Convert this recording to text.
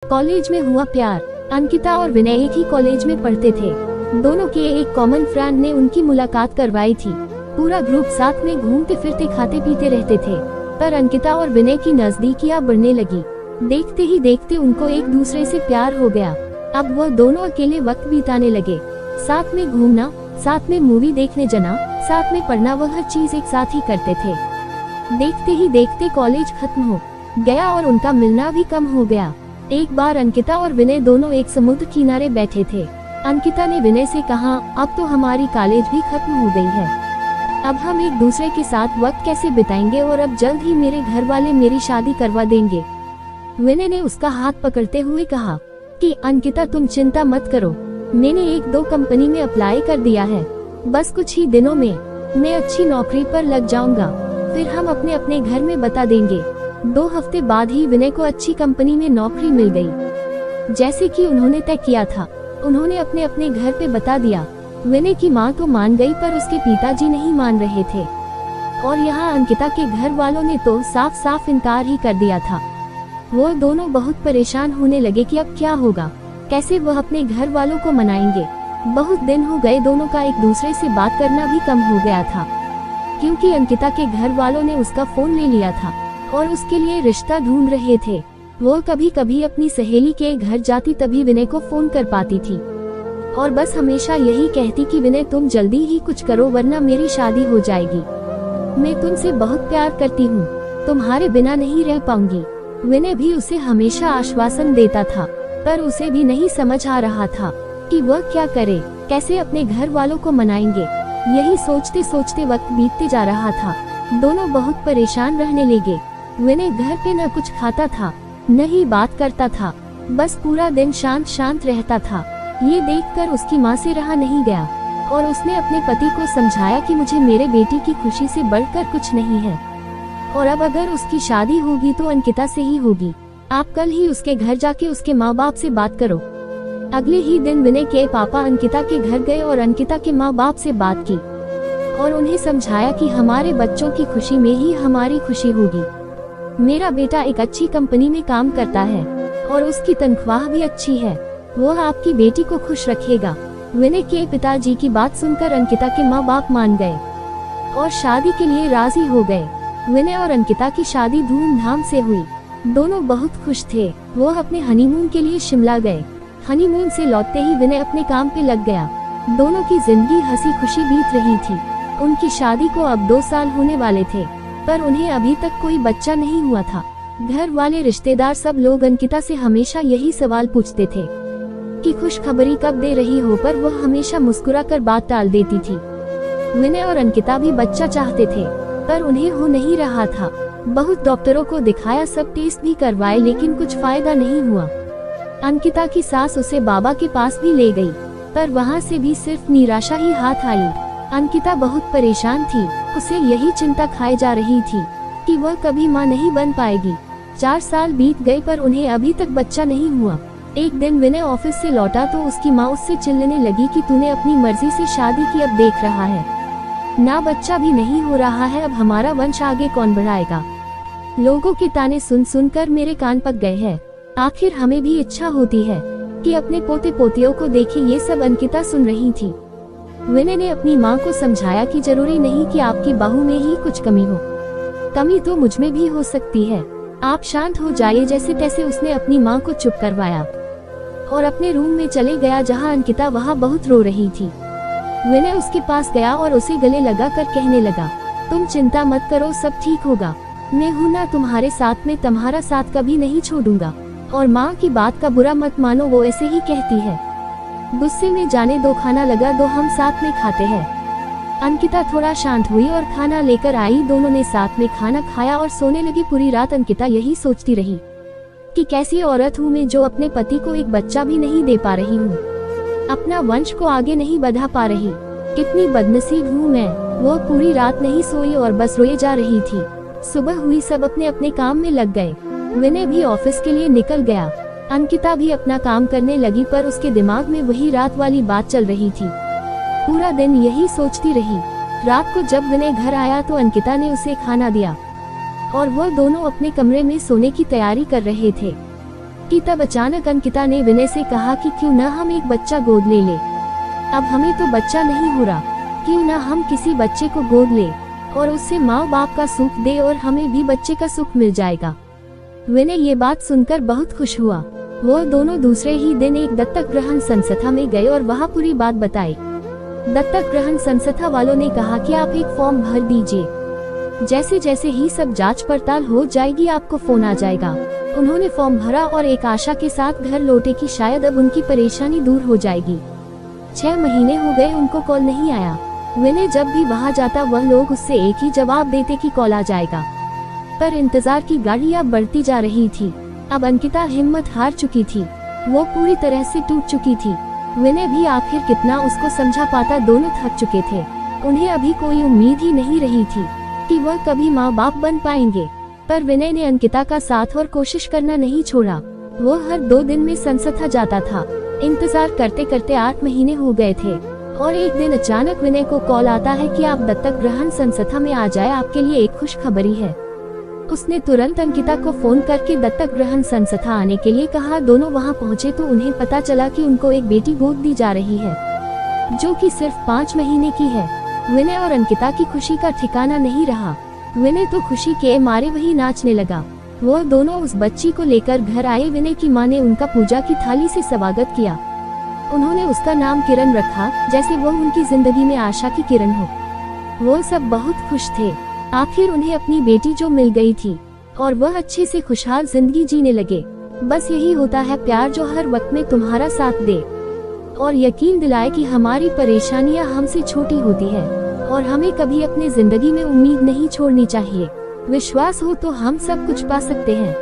College में हुआ प्यार। अंकिता और विनय एक ही कॉलेज में पढ़ते थे। दोनों के एक कॉमन फ्रेंड ने उनकी मुलाकात करवाई थी। पूरा ग्रुप साथ में घूमते फिरते खाते पीते रहते थे। पर अंकिता और विनय की नजदीकियां बढ़ने लगी। देखते ही देखते उनको एक दूसरे से प्यार हो गया। अब वह दोनों अकेले वक्त बिताने लगे। साथ में घूमना, साथ में मूवी देखने जाना, साथ में पढ़ना, वह हर चीज एक साथ ही करते थे। देखते ही देखते कॉलेज खत्म हो गया और उनका मिलना भी कम हो गया। एक बार अंकिता और विनय दोनों एक समुद्र किनारे बैठे थे। अंकिता ने विनय से कहा, अब तो हमारी कॉलेज भी खत्म हो गई है, अब हम एक दूसरे के साथ वक्त कैसे बिताएंगे, और अब जल्द ही मेरे घर वाले मेरी शादी करवा देंगे। विनय ने उसका हाथ पकड़ते हुए कहा कि अंकिता तुम चिंता मत करो, मैंने 1-2 कंपनी में अप्लाई कर दिया है, बस कुछ ही दिनों में मैं अच्छी नौकरी पर लग जाऊंगा, फिर हम अपने अपने घर में बता देंगे। 2 हफ्ते बाद ही विनय को अच्छी कंपनी में नौकरी मिल गई। जैसे कि उन्होंने तय किया था, उन्होंने अपने अपने घर पे बता दिया। विनय की माँ तो मान गई, पर उसके पिताजी नहीं मान रहे थे, और यहाँ अंकिता के घर वालों ने तो साफ साफ इनकार ही कर दिया था। वो दोनों बहुत परेशान होने लगे कि अब क्या होगा, कैसे वह अपने घर वालों को मनाएंगे। बहुत दिन हो गए, दोनों का एक दूसरे से बात करना भी कम हो गया था, क्योंकि अंकिता के घर वालों ने उसका फोन ले लिया था और उसके लिए रिश्ता ढूंढ रहे थे। वो कभी कभी अपनी सहेली के घर जाती, तभी विनय को फोन कर पाती थी, और बस हमेशा यही कहती कि विनय तुम जल्दी ही कुछ करो, वरना मेरी शादी हो जाएगी, मैं तुमसे बहुत प्यार करती हूँ, तुम्हारे बिना नहीं रह पाऊंगी। विनय भी उसे हमेशा आश्वासन देता था, पर उसे भी नहीं समझ आ रहा था कि वह क्या करे, कैसे अपने घर वालों को मनाएंगे। यही सोचते सोचते वक्त बीतते जा रहा था। दोनों बहुत परेशान रहने लगे। विनय घर पे न कुछ खाता था, न ही बात करता था, बस पूरा दिन शांत शांत रहता था। ये देखकर उसकी माँ से रहा नहीं गया, और उसने अपने पति को समझाया कि मुझे मेरे बेटी की खुशी से बढ़कर कुछ नहीं है, और अब अगर उसकी शादी होगी तो अंकिता से ही होगी। आप कल ही उसके घर जाके उसके माँ बाप से बात करो। अगले ही दिन विनय के पापा अंकिता के घर गए और अंकिता के माँ बाप से बात की, और उन्हें समझाया कि हमारे बच्चों की खुशी में ही हमारी खुशी होगी। मेरा बेटा एक अच्छी कंपनी में काम करता है, और उसकी तनख्वाह भी अच्छी है, वह आपकी बेटी को खुश रखेगा। विनय के पिताजी की बात सुनकर अंकिता के माँ बाप मान गए और शादी के लिए राजी हो गए। विनय और अंकिता की शादी धूमधाम से हुई। दोनों बहुत खुश थे। वो अपने हनीमून के लिए शिमला गए। हनीमून से लौटते ही विनय अपने काम पे लग गया। दोनों की जिंदगी हंसी खुशी बीत रही थी। उनकी शादी को अब 2 साल होने वाले थे, पर उन्हें अभी तक कोई बच्चा नहीं हुआ था। घर वाले, रिश्तेदार, सब लोग अंकिता से हमेशा यही सवाल पूछते थे कि खुशखबरी कब दे रही हो, पर वह हमेशा मुस्कुराकर बात टाल देती थी। विनय और अंकिता भी बच्चा चाहते थे, पर उन्हें हो नहीं रहा था। बहुत डॉक्टरों को दिखाया, सब टेस्ट भी करवाए, लेकिन कुछ फायदा नहीं हुआ। अंकिता की सास उसे बाबा के पास भी ले गई, पर वहाँ से भी सिर्फ निराशा ही हाथ आई। अंकिता बहुत परेशान थी। उसे यही चिंता खाए जा रही थी कि वह कभी माँ नहीं बन पाएगी। 4 साल बीत गए, पर उन्हें अभी तक बच्चा नहीं हुआ। एक दिन विनय ऑफिस से लौटा तो उसकी माँ उससे चिल्लाने लगी कि तूने अपनी मर्जी से शादी की, अब देख रहा है ना बच्चा भी नहीं हो रहा है, अब हमारा वंश आगे कौन बढ़ाएगा। लोगों के ताने सुन सुनकर मेरे कान पक गए हैं। आखिर हमें भी इच्छा होती है कि अपने पोते पोतियों को देखें। ये सब अंकिता सुन रही थी। विनय ने अपनी माँ को समझाया कि जरूरी नहीं कि आपकी बहू में ही कुछ कमी हो, कमी तो मुझ में भी हो सकती है, आप शांत हो जाइए। जैसे तैसे उसने अपनी माँ को चुप करवाया और अपने रूम में चले गया, जहाँ अंकिता वहाँ बहुत रो रही थी। विनय उसके पास गया और उसे गले लगाकर कहने लगा, तुम चिंता मत करो, सब ठीक होगा, मैं हूँ ना तुम्हारे साथ में, तुम्हारा साथ कभी नहीं छोड़ूंगा। और माँ की बात का बुरा मत मानो, वो ऐसे ही कहती है। गुस्से में जाने दो, खाना लगा दो, हम साथ में खाते हैं। अंकिता थोड़ा शांत हुई और खाना लेकर आई। दोनों ने साथ में खाना खाया और सोने लगी। पूरी रात अंकिता यही सोचती रही कि कैसी औरत हूँ मैं, जो अपने पति को एक बच्चा भी नहीं दे पा रही हूँ, अपना वंश को आगे नहीं बढ़ा पा रही, कितनी बदनसीब हूँ मैं। वो पूरी रात नहीं सोई और बस रोए जा रही थी। सुबह हुई, सब अपने अपने काम में लग गए। विनय भी ऑफिस के लिए निकल गया। अंकिता भी अपना काम करने लगी, पर उसके दिमाग में वही रात वाली बात चल रही थी। पूरा दिन यही सोचती रही। रात को जब विनय घर आया तो अंकिता ने उसे खाना दिया और वह दोनों अपने कमरे में सोने की तैयारी कर रहे थे। कि तब अचानक अंकिता ने विनय से कहा कि क्यों न हम एक बच्चा गोद ले ले। अब हमें तो बच्चा नहीं हो रहा, क्यों न हम किसी बच्चे को गोद ले और उससे माँ बाप का सुख दे और हमें भी बच्चे का सुख मिल जाएगा। विनय ये बात सुनकर बहुत खुश हुआ। वो दोनों दूसरे ही दिन एक दत्तक ग्रहण संस्था में गए और वहाँ पूरी बात बताई। दत्तक ग्रहण संस्था वालों ने कहा कि आप एक फॉर्म भर दीजिए, जैसे जैसे ही सब जांच पड़ताल हो जाएगी आपको फोन आ जाएगा। उन्होंने फॉर्म भरा और एक आशा के साथ घर लौटे कि शायद अब उनकी परेशानी दूर हो जाएगी। 6 महीने हो गए उनको कॉल नहीं आया। विनय जब भी वहाँ जाता वह लोग उससे एक ही जवाब देते कि कॉल आ जाएगा, पर इंतजार की गाड़ी अब बढ़ती जा रही थी। अब अंकिता हिम्मत हार चुकी थी, वो पूरी तरह से टूट चुकी थी। विनय भी आखिर कितना उसको समझा पाता, दोनों थक चुके थे। उन्हें अभी कोई उम्मीद ही नहीं रही थी कि वह कभी माँ बाप बन पाएंगे। पर विनय ने अंकिता का साथ और कोशिश करना नहीं छोड़ा। वो हर 2 दिन में संस्था जाता था। इंतजार करते करते 8 महीने हो गए थे और एक दिन अचानक विनय को कॉल आता है कि आप दत्तक ग्रहण संस्था में आ जाए, आपके लिए एक खुशखबरी है। उसने तुरंत अंकिता को फोन करके दत्तक ग्रहण संस्था आने के लिए कहा। दोनों वहां पहुंचे तो उन्हें पता चला कि उनको एक बेटी गोद दी जा रही है, जो कि सिर्फ 5 महीने की है। विनय और अंकिता की खुशी का ठिकाना नहीं रहा। विनय तो खुशी के मारे वही नाचने लगा। वो दोनों उस बच्ची को लेकर घर आए। विनय की माँ ने उनका पूजा की थाली से स्वागत किया। उन्होंने उसका नाम किरण रखा, जैसे वो उनकी जिंदगी में आशा की किरण हो। वो सब बहुत खुश थे। आखिर उन्हें अपनी बेटी जो मिल गई थी और वह अच्छे से खुशहाल जिंदगी जीने लगे। बस यही होता है प्यार, जो हर वक्त में तुम्हारा साथ दे और यकीन दिलाए कि हमारी परेशानियां हमसे छोटी होती है और हमें कभी अपनी जिंदगी में उम्मीद नहीं छोड़नी चाहिए। विश्वास हो तो हम सब कुछ पा सकते हैं।